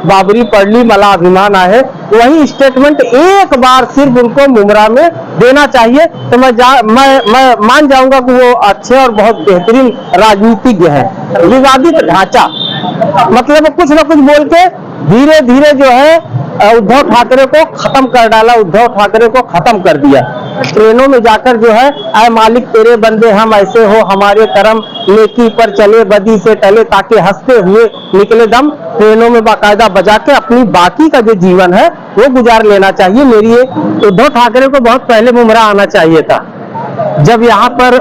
बाबरी पढ़ ली मला अभिमान आहे, वही स्टेटमेंट एक बार सिर्फ उनको मुमरा में देना चाहिए तो मैं मान जाऊंगा कि वो अच्छे और बहुत बेहतरीन राजनीतिज्ञ हैं। विवादित ढांचा मतलब कुछ न कुछ बोल के धीरे धीरे जो है उद्धव ठाकरे को खत्म कर डाला, उद्धव ठाकरे को खत्म कर दिया। ट्रेनों में जाकर जो है आए मालिक तेरे बंदे हम ऐसे हो, हमारे कर्म नेकी पर चले बदी से टले, ताकि हंसते हुए निकले दम। ट्रेनों में बाकायदा बजा के अपनी बाकी का जो जीवन है वो गुजार लेना चाहिए। मेरी उद्धव ठाकरे को बहुत पहले मुमरा आना चाहिए था। जब यहाँ पर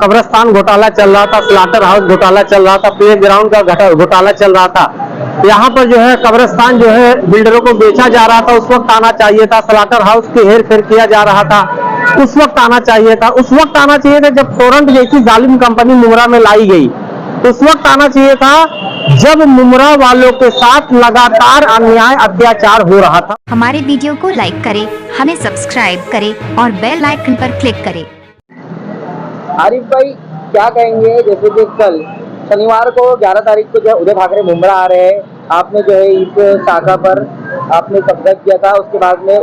कब्रिस्तान घोटाला चल रहा था, स्लाटर हाउस घोटाला चल रहा था, प्ले ग्राउंड का घोटाला चल रहा था, यहाँ पर जो है कब्रिस्तान जो है बिल्डरों को बेचा जा रहा था, उस वक्त आना चाहिए था। स्लाटर हाउस की हेर फेर किया जा रहा था, उस वक्त आना चाहिए था। उस वक्त आना चाहिए था जब टोरंट जैसी जालिम कंपनी मुमरा में लाई गई। उस वक्त आना चाहिए था जब मुमरा वालों के साथ लगातार अन्याय अत्याचार हो रहा था। हमारे वीडियो को लाइक करें, हमें सब्सक्राइब करें और बेल आइकन पर क्लिक करें। आरिफ भाई क्या कहेंगे, जैसे कि कल शनिवार को 11 तारीख को जो उद्धव ठाकरे मुमरा आ रहे हैं, आपने जो है इस शाखा पर आपने कब्जा किया था, उसके बाद में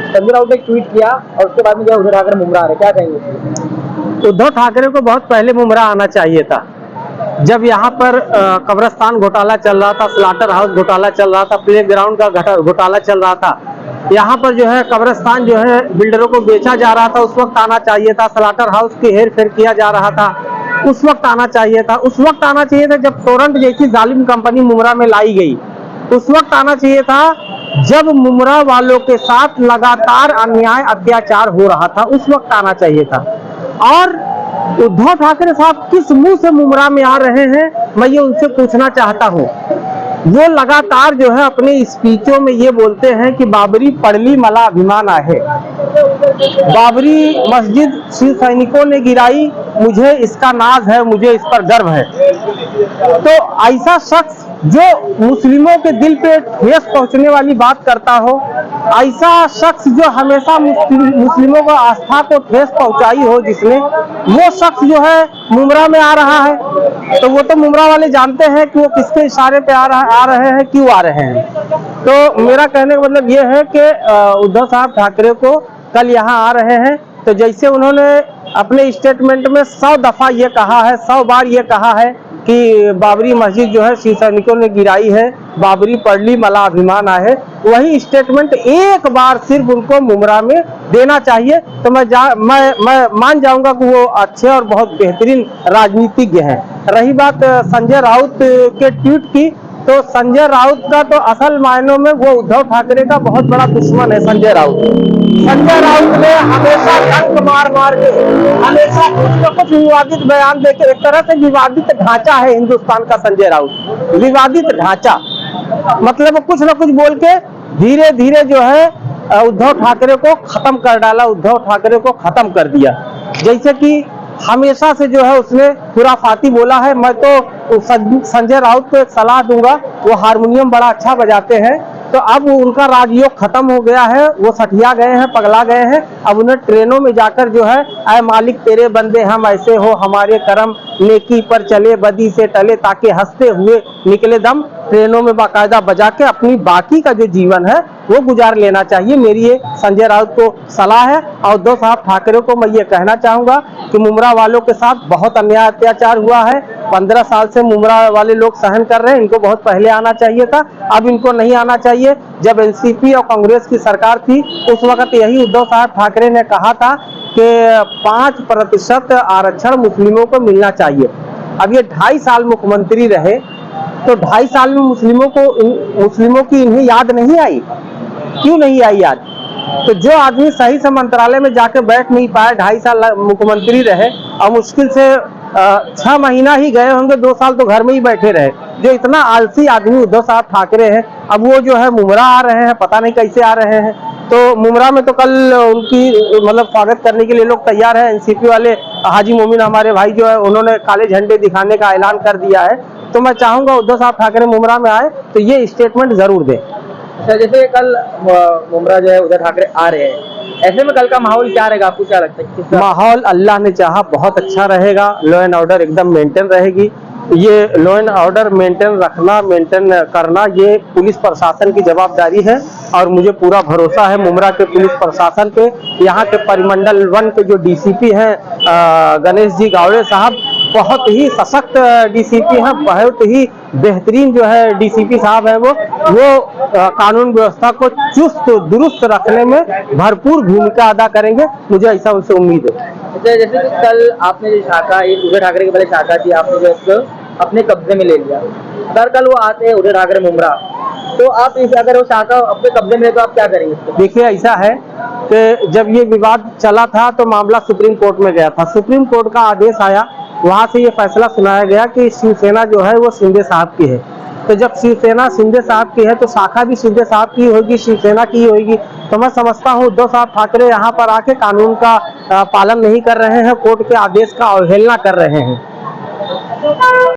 संजय राउत ने ट्वीट किया और उसके बाद में जो उद्धव ठाकरे मुमरा आ रहे, क्या कहेंगे? उद्धव ठाकरे को बहुत पहले मुमरा आना चाहिए था। जब यहाँ पर कब्रिस्तान घोटाला चल रहा था, स्लाटर हाउस घोटाला चल रहा था, प्ले ग्राउंड का घोटाला चल रहा था, यहाँ पर जो है कब्रिस्तान जो है बिल्डरों को बेचा जा रहा था, उस वक्त आना चाहिए था। स्लाटर हाउस की हेर फेर किया जा रहा था, उस वक्त आना चाहिए था। उस वक्त आना चाहिए था जब टोरंट जैसी जालिम कंपनी मुमरा में लाई गई। उस वक्त आना चाहिए था जब मुमरा वालों के साथ लगातार अन्याय अत्याचार हो रहा था, उस वक्त आना चाहिए था। और उद्धव ठाकरे साहब किस मुंह से मुमरा में आ रहे हैं, मैं ये उनसे पूछना चाहता हूँ। वो लगातार जो है अपने स्पीचों में ये बोलते हैं कि बाबरी पढ़ ली मला अभिमान आहे, बाबरी मस्जिद शिव सैनिकों ने गिराई, मुझे इसका नाज है, मुझे इस पर गर्व है। तो ऐसा शख्स जो मुस्लिमों के दिल पे ठेस पहुंचने वाली बात करता हो, ऐसा शख्स जो हमेशा मुस्लिमों को आस्था को ठेस पहुंचाई हो जिसने, वो शख्स जो है मुमरा में आ रहा है। तो वो तो मुमरा वाले जानते हैं कि वो किसके इशारे पे आ रहे हैं, क्यों आ रहे हैं। तो मेरा कहने का मतलब ये है कि उद्धव साहब ठाकरे को कल यहाँ आ रहे हैं, तो जैसे उन्होंने अपने स्टेटमेंट में 100 दफा ये कहा है, 100 बार ये कहा है कि बाबरी मस्जिद जो है शिव सैनिकों ने गिराई है, बाबरी पढ़ ली मला अभिमान आहे, वही स्टेटमेंट एक बार सिर्फ उनको मुमरा में देना चाहिए तो मैं मान जाऊंगा कि वो अच्छे और बहुत बेहतरीन राजनीतिज्ञ हैं। रही बात संजय राउत के ट्वीट की, तो संजय राउत का तो असल मायनों में वो उद्धव ठाकरे का बहुत बड़ा दुश्मन है। संजय राउत ने हमेशा डंक मार के हमेशा कुछ न कुछ विवादित बयान देकर, एक तरह से विवादित ढांचा है हिंदुस्तान का संजय राउत। विवादित ढांचा मतलब कुछ न कुछ बोल के धीरे धीरे जो है उद्धव ठाकरे को खत्म कर डाला, उद्धव ठाकरे को खत्म कर दिया। जैसे कि हमेशा से जो है उसने खुराफाती बोला है। मैं तो संजय राउत को एक सलाह दूंगा, वो हारमोनियम बड़ा अच्छा बजाते हैं, तो अब उनका राजयोग खत्म हो गया है, वो सठिया गए हैं, पगला गए हैं। अब उन्हें ट्रेनों में जाकर जो है आए मालिक तेरे बंदे हम ऐसे हो, हमारे कर्म नेकी पर चले बदी से टले, ताकि हंसते हुए निकले दम। ट्रेनों में बाकायदा बजा के अपनी बाकी का जो जीवन है वो गुजार लेना चाहिए। मेरी ये संजय राउत को सलाह है। और उद्धव साहब ठाकरे को मैं ये कहना चाहूंगा कि मुमरा वालों के साथ बहुत अन्याय अत्याचार हुआ है। 15 साल से मुमरा वाले लोग सहन कर रहे हैं, इनको बहुत पहले आना चाहिए था, अब इनको नहीं आना चाहिए। जब एनसीपी और कांग्रेस की सरकार थी उस वक्त यही उद्धव साहब ठाकरे ने कहा था कि 5% आरक्षण मुस्लिमों को मिलना चाहिए। अब ये 2.5 साल मुख्यमंत्री रहे, तो 2.5 साल में मुस्लिमों की इन्हें याद नहीं आई, क्यों नहीं आई याद? तो जो आदमी सही से मंत्रालय में जाके बैठ नहीं पाया, 2.5 साल मुख्यमंत्री रहे और मुश्किल से 6 महीना ही गए होंगे, 2 साल तो घर में ही बैठे रहे, जो इतना आलसी आदमी उद्धव साहब ठाकरे हैं, अब वो जो है मुमरा आ रहे हैं, पता नहीं कैसे आ रहे हैं। तो मुमरा में तो कल उनकी मतलब स्वागत करने के लिए लोग तैयार हैं। एनसीपी वाले हाजी मोमिन हमारे भाई जो है उन्होंने काले झंडे दिखाने का ऐलान कर दिया है। तो मैं चाहूंगा उद्धव साहब ठाकरे मुमरा में आए तो ये स्टेटमेंट जरूर दें। जैसे कल मुमरा जो है उद्धव ठाकरे आ रहे हैं, ऐसे में कल का माहौल क्या रहेगा, आपको क्या लगता है? माहौल अल्लाह ने चाहा बहुत अच्छा रहेगा, लॉ एंड ऑर्डर एकदम मेंटेन रहेगी। ये लॉ एंड ऑर्डर मेंटेन करना ये पुलिस प्रशासन की जवाबदारी है और मुझे पूरा भरोसा है मुमरा के पुलिस प्रशासन पे। यहाँ के परिमंडल 1 के जो डीसीपी हैं गणेश जी गावड़े साहब बहुत ही सशक्त डीसीपी हैं, बहुत ही बेहतरीन जो है डीसीपी साहब हैं वो कानून व्यवस्था को चुस्त दुरुस्त रखने में भरपूर भूमिका अदा करेंगे, मुझे ऐसा उनसे उम्मीद है। जैसे कि कल आपने जो शाखा उद्धव ठाकरे की पहले शाखा थी आपने जो इसको अपने कब्जे में ले लिया, अगर कल वो आते हैं उद्धव ठाकरे मुमरा तो आप अगर वो शाखा अपने कब्जे में ले तो आप क्या करेंगे? देखिए ऐसा है कि जब ये विवाद चला था तो मामला सुप्रीम कोर्ट में गया था, सुप्रीम कोर्ट का आदेश आया, वहां से ये फैसला सुनाया गया कि शिवसेना जो है वो शिंदे साहब की है। तो जब शिवसेना शिंदे साहब की है तो शाखा भी शिंदे साहब की होगी, शिवसेना की होगी। तो मैं समझता हूँ उद्धव साहब ठाकरे यहाँ पर आके कानून का पालन नहीं कर रहे हैं, कोर्ट के आदेश का अवहेलना कर रहे हैं।